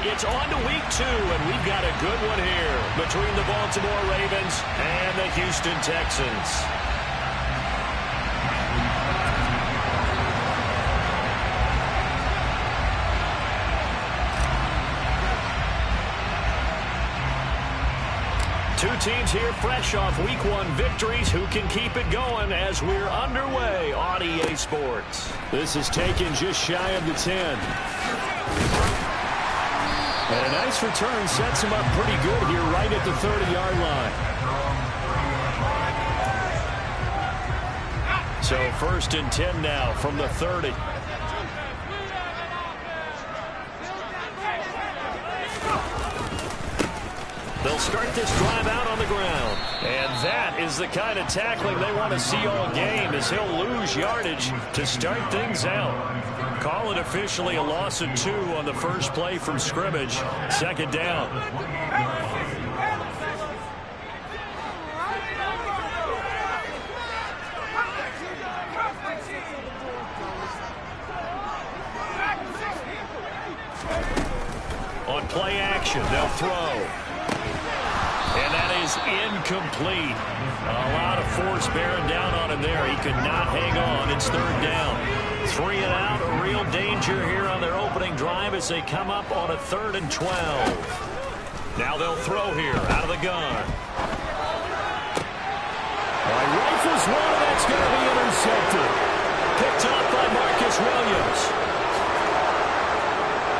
it's on to week 2, and we've got a good one here between the Baltimore Ravens and the Houston Texans. Two teams here fresh off Week 1 victories. Who can keep it going as we're underway on EA Sports? This is taken just shy of the 10. And a nice return sets him up pretty good here right at the 30-yard line. So 1st and 10 now from the 30. They'll start this drive out on the ground. And that is the kind of tackling they want to see all game, as he'll lose yardage to start things out. Call it officially a loss of 2 on the first play from scrimmage. 2nd down. On play action, they'll throw. And that is incomplete. A lot of force bearing down on him there. He could not hang on. It's 3rd down. 3 and out. A real danger here on their opening drive as they come up on a 3rd and 12. Now they'll throw here out of the gun. Rifles one, and that's going to be intercepted. Picked off by Marcus Williams.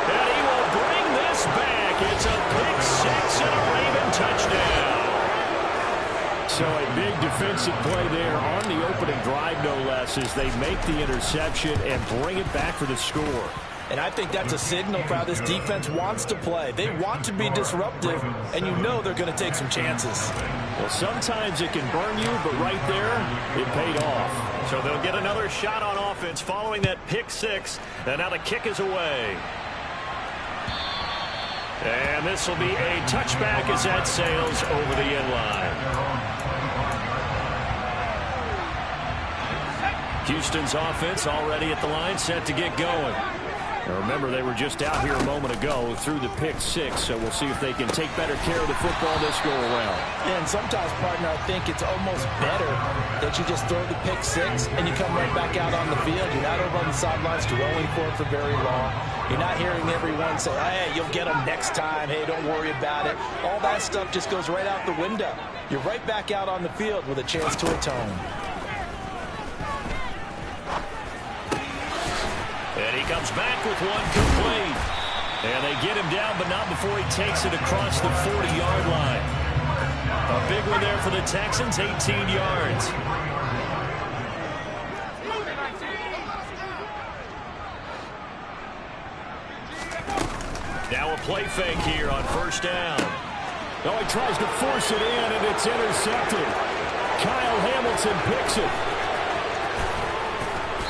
And he will bring this back. It's a pick 6 and a Raven touchdown. So a big defensive play there on the opening drive, no less, as they make the interception and bring it back for the score. And I think that's a signal for how this defense wants to play. They want to be disruptive, and you know they're going to take some chances. Well, sometimes it can burn you, but right there, it paid off. So they'll get another shot on offense following that pick 6, and now the kick is away. And this will be a touchback as that sails over the end line. Houston's offense already at the line, set to get going. Now remember, they were just out here a moment ago through the pick 6, so we'll see if they can take better care of the football this go-around. And sometimes, partner, I think it's almost better that you just throw the pick 6 and you come right back out on the field. You're not over on the sidelines throwing for it for very long. You're not hearing everyone say, hey, you'll get them next time. Hey, don't worry about it. All that stuff just goes right out the window. You're right back out on the field with a chance to atone. And he comes back with one complete. And they get him down, but not before he takes it across the 40-yard line. A big one there for the Texans, 18 yards. Now a play fake here on 1st down. Oh, he tries to force it in, and it's intercepted. Kyle Hamilton picks it.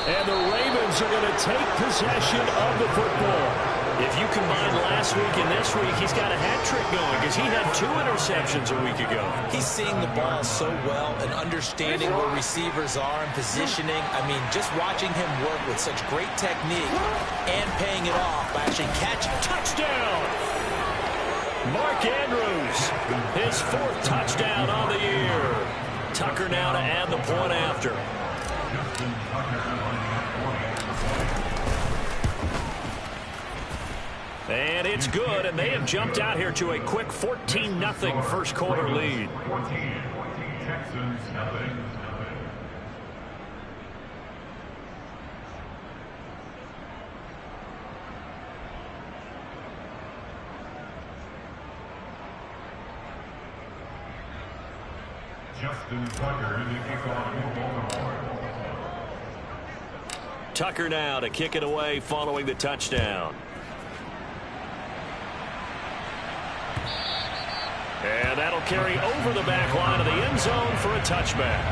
And the Ravens are going to take possession of the football. If you combine last week and this week, he's got a hat trick going because he had 2 interceptions a week ago. He's seeing the ball so well and understanding where receivers are and positioning. I mean, just watching him work with such great technique and paying it off by actually catching. Touchdown! Mark Andrews, his 4th touchdown on the year. Tucker now to add the point after. And it's good, and they have jumped out here to a quick 14-0 first quarter lead. 14, Texans, nothing. Justin Tucker in the kickoff for Baltimore. Tucker now to kick it away following the touchdown. And that'll carry over the back line of the end zone for a touchback.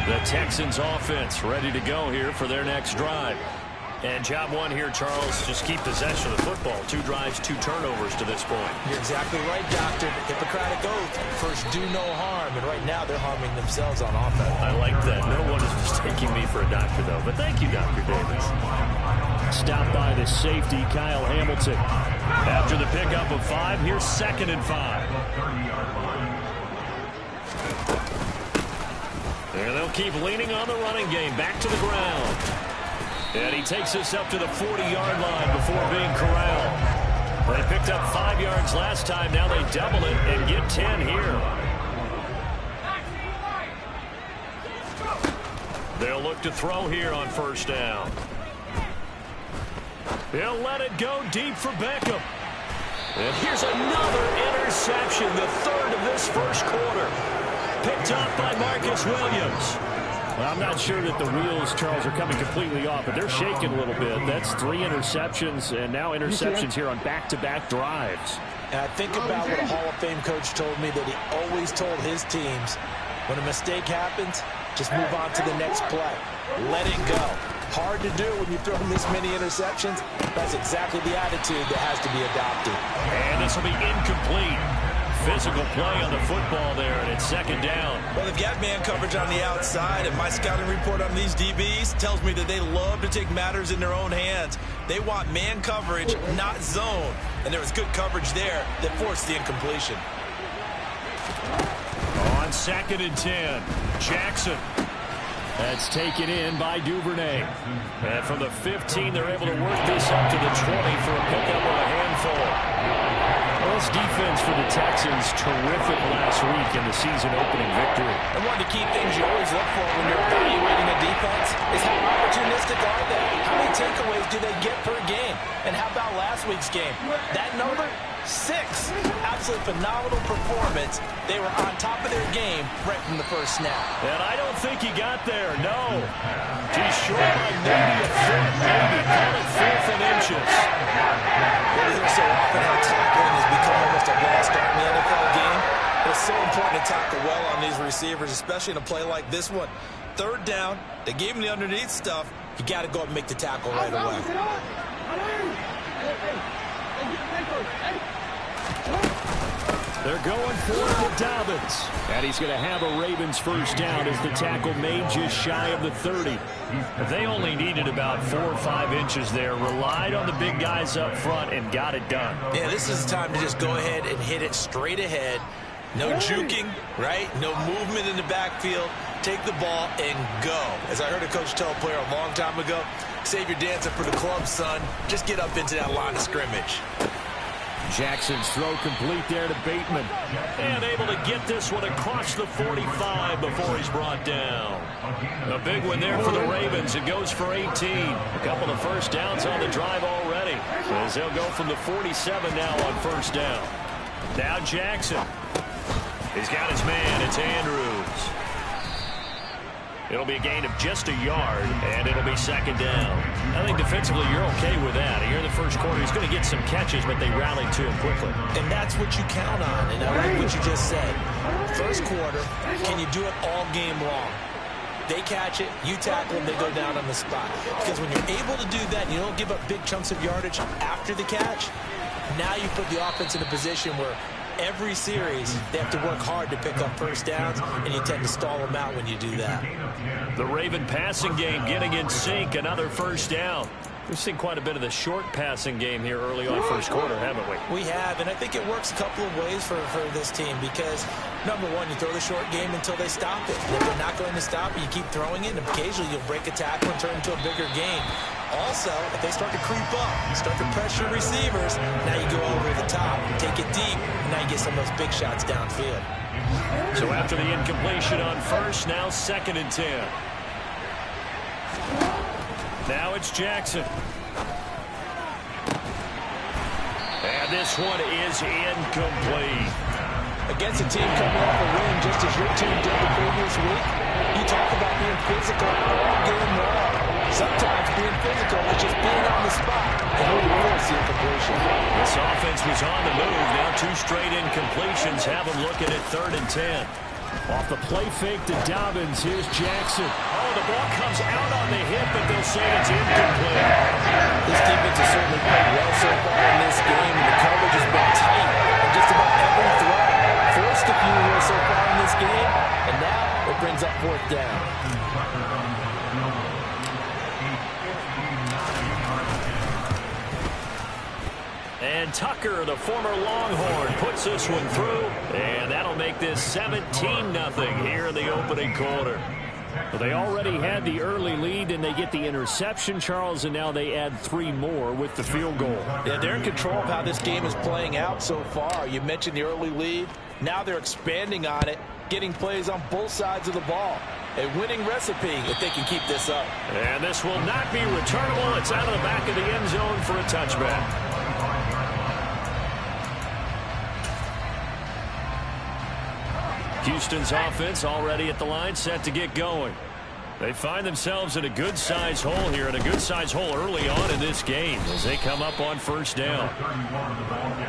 The Texans offense ready to go here for their next drive. And job one here, Charles, just keep possession of the football. 2 drives, 2 turnovers to this point. You're exactly right, Doctor. Hippocratic oath. First, do no harm. And right now, they're harming themselves on offense. I like that. No one is mistaking me for a doctor, though. But thank you, Dr. Davis. Stopped by the safety, Kyle Hamilton. After the pickup of 5, here's 2nd and 5. And they'll keep leaning on the running game. Back to the ground. And he takes us up to the 40-yard line before being corralled. They picked up 5 yards last time. Now they double it and get 10 here. They'll look to throw here on 1st down. He'll let it go deep for Beckham. And here's another interception, the 3rd of this 1st quarter. Picked up by Marcus Williams. Well, I'm not sure that the wheels, Charles, are coming completely off, but they're shaking a little bit. That's 3 interceptions, and now interceptions here on back-to-back drives. And I think about what a Hall of Fame coach told me, that he always told his teams, when a mistake happens, just move on to the next play. Let it go. Hard to do when you throw this many interceptions. That's exactly the attitude that has to be adopted. And this will be incomplete. Physical play on the football there, and it's 2nd down. Well, they've got man coverage on the outside, and my scouting report on these DBs tells me that they love to take matters in their own hands. They want man coverage, not zone. And there was good coverage there that forced the incompletion. On 2nd and 10, Jackson. That's taken in by Duvernay. And from the 15, they're able to work this up to the 20 for a pickup of a handful. Well, this defense for the Texans, terrific last week in the season-opening victory. And one of the key things you always look for when you're evaluating a defense is how opportunistic are they? How many takeaways do they get per game? And how about last week's game? That number? 6. Absolutely phenomenal performance. They were on top of their game right from the first snap. And I don't think he got there, no. He's short by maybe a foot, maybe. Call it 4th and inches. What is it so often how tackling has become almost a lost art in the NFL game? It's so important to tackle well on these receivers, especially in a play like this one. 3rd down, they gave him the underneath stuff. You got to go up and make the tackle right away. They're going for it with Dobbins. And he's going to have a Ravens 1st down as the tackle made just shy of the 30. They only needed about 4 or 5 inches there, relied on the big guys up front, and got it done. Yeah, this is the time to just go ahead and hit it straight ahead. No juking, right? No movement in the backfield. Take the ball and go. As I heard a coach tell a player a long time ago, save your dancing for the club, son. Just get up into that line of scrimmage. Jackson's throw complete there to Bateman. And able to get this one across the 45 before he's brought down. A big one there for the Ravens. It goes for 18. A couple of 1st downs on the drive already, as they'll go from the 47 now on 1st down. Now Jackson. He's got his man. It's Andrews. It'll be a gain of just a yard, and it'll be 2nd down. I think defensively you're okay with that. Here in the 1st quarter, he's going to get some catches, but they rallied to him quickly. And that's what you count on, and I like what you just said. 1st quarter, can you do it all game long? They catch it, you tackle them, they go down on the spot. Because when you're able to do that and you don't give up big chunks of yardage after the catch, now you put the offense in a position where every series, they have to work hard to pick up 1st downs, and you tend to stall them out when you do that. The Raven passing game getting in sync, another 1st down. We've seen quite a bit of the short passing game here early on 1st quarter, haven't we? We have, and I think it works a couple of ways for this team because, number one, you throw the short game until they stop it. And if they're not going to stop it, you keep throwing it, and occasionally you'll break a tackle and turn into a bigger game. Also, if they start to creep up, start to pressure receivers, now you go over the top, take it deep, and now you get some of those big shots downfield. So after the incompletion on 1st, now 2nd and 10. Now it's Jackson. And this one is incomplete. Against a team coming off a win just as your team did the previous week, you talk about being physical all game long. Sometimes being physical is just being on the spot and holding on to incompletion. This offense was on the move. Now 2 straight incompletions have them looking at 3rd and 10. Off the play fake to Dobbins. Here's Jackson. Oh, the ball comes out on the hip, but they'll say it's incomplete. This defense has certainly played well so far in this game, and the coverage has been tight on just about every throw. Forced a few here so far in this game, and now it brings up fourth down. And Tucker, the former Longhorn, puts this one through, and that'll make this 17-0 here in the opening quarter. Well, they already had the early lead, and they get the interception, Charles, and now they add 3 more with the field goal. Yeah, they're in control of how this game is playing out so far. You mentioned the early lead. Now they're expanding on it, getting plays on both sides of the ball. A winning recipe if they can keep this up. And this will not be returnable. It's out of the back of the end zone for a touchback. Houston's offense already at the line, set to get going. They find themselves in a good-sized hole here, and a good-sized hole early on in this game as they come up on first down.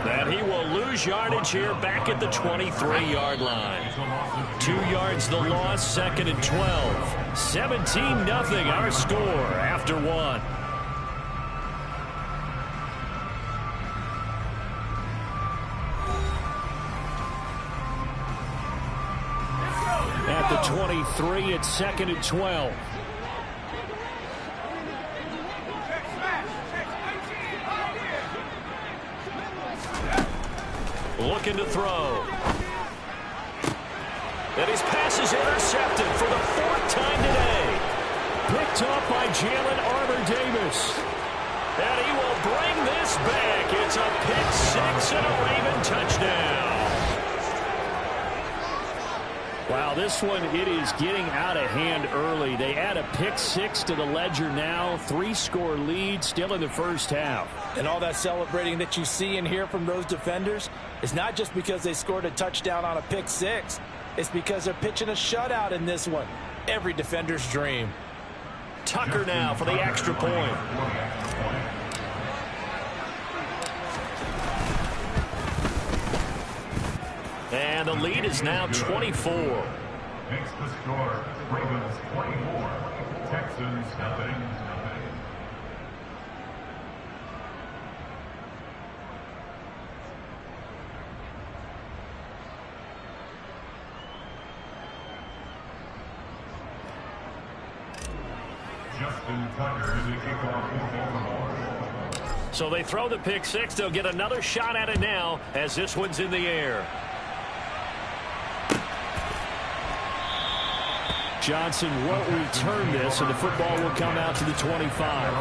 And he will lose yardage here back at the 23-yard line. 2 yards the loss, 2nd and 12. 17-0 our score after 1. At the 23, it's 2nd and 12. Looking to throw. And his pass is intercepted for the 4th time today. Picked up by Jalen Armour-Davis. And he will bring this back. It's a pick 6 and a Raven touchdown. Wow, this one, it is getting out of hand early. They add a pick 6 to the ledger now. 3-score lead still in the first half. And all that celebrating that you see and hear from those defenders is not just because they scored a touchdown on a pick 6. It's because they're pitching a shutout in this one. Every defender's dream. Tucker now for the extra point. And the lead is now 24. Makes the score Ravens 24, Texans nothing. Justin Tucker is the kickoff for Baltimore. So they throw the pick 6. They'll get another shot at it now as this one's in the air. Johnson won't return this, and the football will come out to the 25.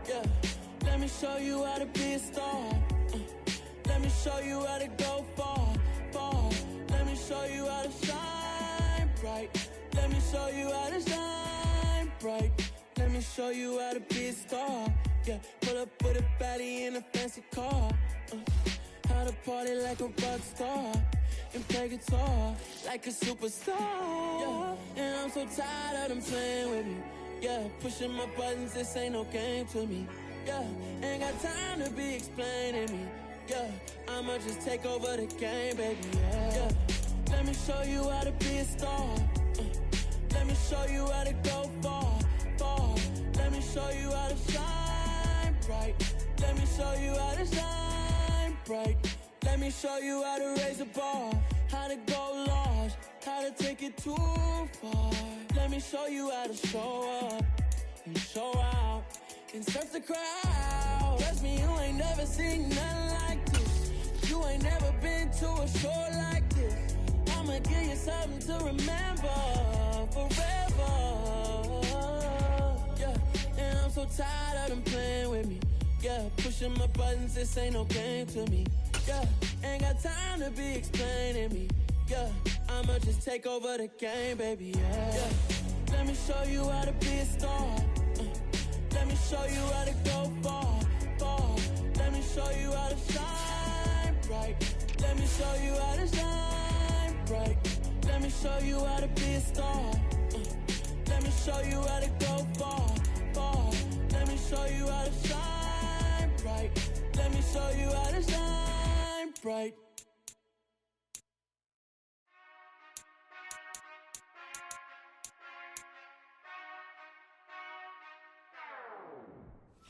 Yeah, let me show you how to be a star. Let me show you how to go far, far. Let me show you how to shine bright. Let me show you how to shine bright. Let me show you how to be a star. Yeah, pull up with a baddie in a fancy car. How to party like a rock star and play guitar like a superstar. Yeah, and I'm so tired of them playing with me. Yeah, pushing my buttons, this ain't no game to me. Yeah, ain't got time to be explaining me. Yeah, I'ma just take over the game, baby. Yeah, let me show you how to be a star. Let me show you how to go far, far. Let me show you how to shine bright. Let me show you how to shine bright. Let me show you how to raise a bar, how to go large, how to take it too far. Let me show you how to show up and show out and surf the crowd. Trust me, you ain't never seen nothing like this. You ain't never been to a show like this. I'ma give you something to remember forever. Yeah, and I'm so tired of them playing with me. Yeah, pushing my buttons, this ain't no game to me. Yeah, ain't got time to be explaining me. Yeah, I'ma just take over the game, baby, yeah. Let me show you how to be a star. Let me show you how to go far, far. Let me show you how to shine bright. Let me show you how to shine bright. Let me show you how to be a star. Let me show you how to go far, far. Let me show you how to shine bright. Let me show you how to shine bright.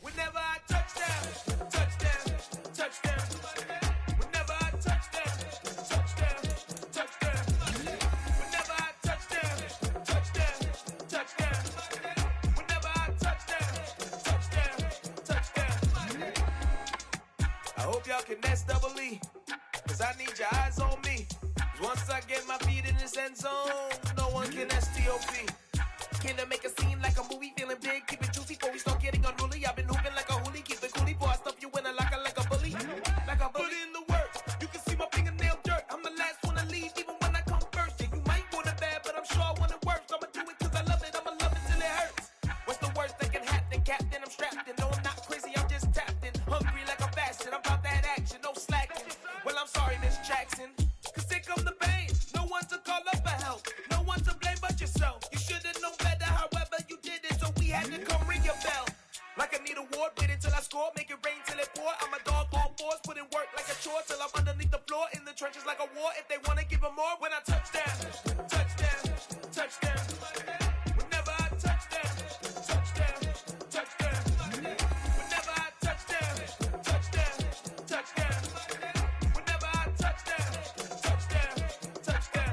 Whenever I touchdown, touchdown, touchdown. Whenever I touchdown, touchdown, touchdown. Whenever I touchdown, touchdown, touchdown. Whenever I touchdown, touchdown, touchdown. I hope y'all can S-double-E, cause I need your eyes on me. Once I get my feet in this end zone, no one can S-T-O-P. Can I make a scene like a movie, feeling big, keep it juicy before we start getting unruly. I've been hooping like a hoolie, keep it coolie, before I stuff you in a locker like a bully. Like a bully. Put in the work, you can see my fingernail dirt. I'm the last one to leave, even when I come first. Yeah, you might want it bad, but I'm sure I want it worse. I'ma do it cause I love it, I'ma love it till it hurts. What's the worst that can happen, Captain? I'm strapped in, no I'm not crazy, I'm just tapped in. Hungry like I'm fasting, I'm about that action, no slacking. Well, I'm sorry, Miss Jackson, cause here come the pain. No one to call up for help, no one to blame but yourself. You should've known better, however you did it, so we had to come ring your bell. Like I need a ward, wait until I score, make it rain till it pour. I'm a dog, all fours, put in work like a chore till I'm underneath the floor, in the trenches like a war. If they wanna give them more, when I touchdown, touchdown, touchdown. Whenever I touchdown, touchdown, touchdown. Whenever I touchdown, touchdown, touchdown. Whenever I touchdown, touchdown, touchdown.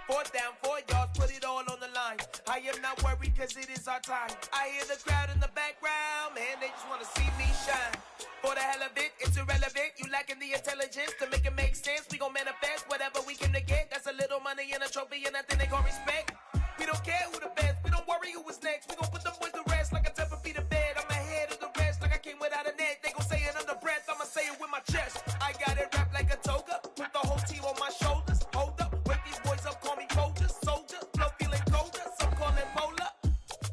4th down, 4 yards, put it all on the line. I am not worried cause it is our time. I hear the crowd in the background, man, they just wanna see me shine. For the hell of it, it's irrelevant. You lacking the intelligence to make it make sense. We gon' manifest whatever we came to get. That's a little money and a trophy and nothing they call respect. We don't care who the best, we don't worry who was next. We gon' put the boys to rest like a 10 feet of bed. I'm ahead of the rest like I came without a net. They gon' say it under breath, I'ma say it with my chest. I got it wrapped like a toga, put the whole team on my shoulders. Hold up, wake these boys up, call me soldier, soldier. Flow feeling colder, some call it polar.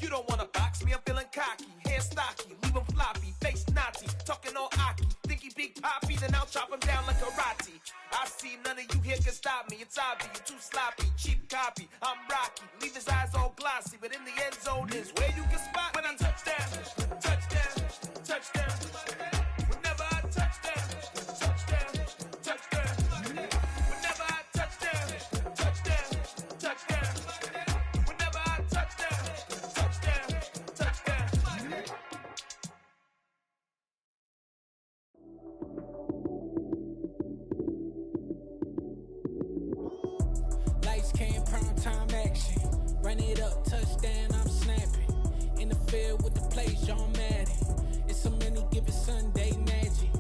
You don't wanna box me, I'm feeling cocky. Hair stocky, leave him floppy, face naughty. Talking all aki, think he big poppy, then I'll chop him down like karate. I see none of you here can stop me. It's obvious, you too sloppy, cheap copy. I'm Rocky, leave his eyes all glossy, but in the end zone is where you can spot when I touchdown, touchdown, touchdown. Whenever I touchdown, touchdown, touchdown. Whenever I touchdown, touchdown, touchdown. Whenever I touchdown, touchdown, touchdown. Lights came, prime time action. Run it up, touchdown, I'm snapping. In the field with the plays, John Madden. It's so many, give it Sunday magic.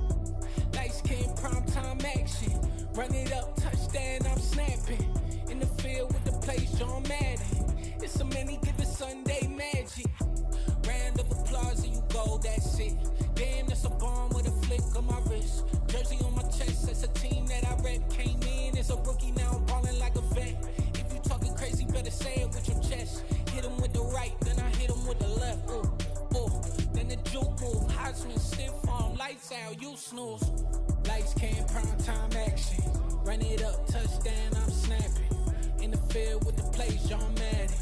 Lights came, prime time action. Run it up, touchdown, I'm snapping. In the field with the plays, John Madden. It's so many, give it Sunday magic. Round of applause and you go, that's it. Damn, that's a bomb with a flick on my wrist. Jersey on my chest, that's a team that I rep. Came in as a rookie, now I'm ballin' like a vet. If you talking crazy, better say it with your chest. Hit him with the right, then I hit him with the left. Ooh, ooh. Then the juke move, Heisman, stiff arm, lights out, you snooze. Lights came, prime time action. Run it up, touchdown, I'm snapping. In the field with the plays, John Madden.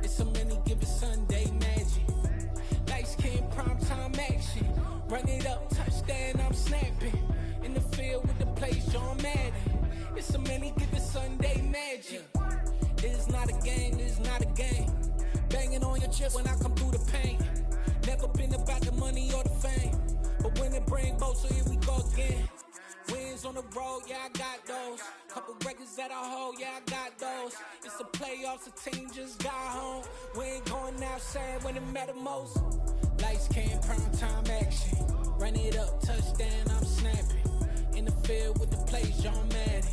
It's so many, give it Sunday magic. Lights came, prime time action. Run it up, touchdown, I'm snapping. In the field with the plays, John Madden. It's so many, give it Sunday magic. This is not a game, this is not a game. Banging on your chest when I come through the pain. Never been about the money or the fame. But when it bring both, so here we go again. Wins on the road, yeah, I got those. Couple records that I hold, yeah, I got those. It's the playoffs, the team just got home. We ain't going outside when it matter most. Lights came, prime time action. Run it up, touchdown, I'm snapping. In the field with the plays, John Madden.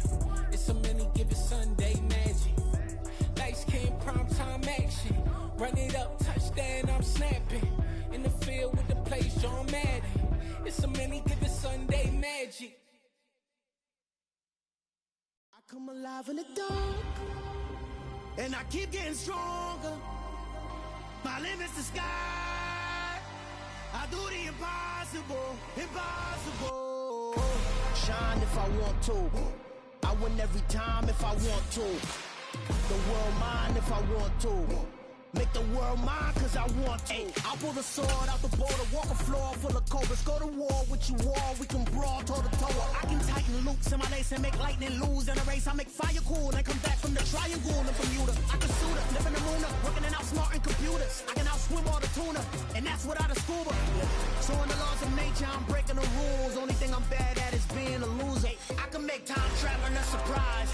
It's so many, give it Sunday magic. Lights came, prime time action. Run it up, touchdown, I'm snapping. In the field with the plays, John Madden. It's so many, give it Sunday magic. come alive in the dark, and I keep getting stronger. My limit's the sky. I do the impossible, impossible. Shine if I want to. I win every time if I want to. The world mine if I want to. Make the world mine cause I want to. Ay, I'll pull the sword out the border, walk a floor full of cobras. Go to war with you all, we can brawl toe to toe. I can tighten loops in my lace and make lightning lose in a race. I make fire cool and come back from the triangle in Bermuda. I can shoot it, live in the moon, working and outsmarting computers. I can outswim all the tuna, and that's without a scuba. So in the laws of nature, I'm breaking the rules. Only thing I'm bad at is being a loser. I can make time traveling a surprise.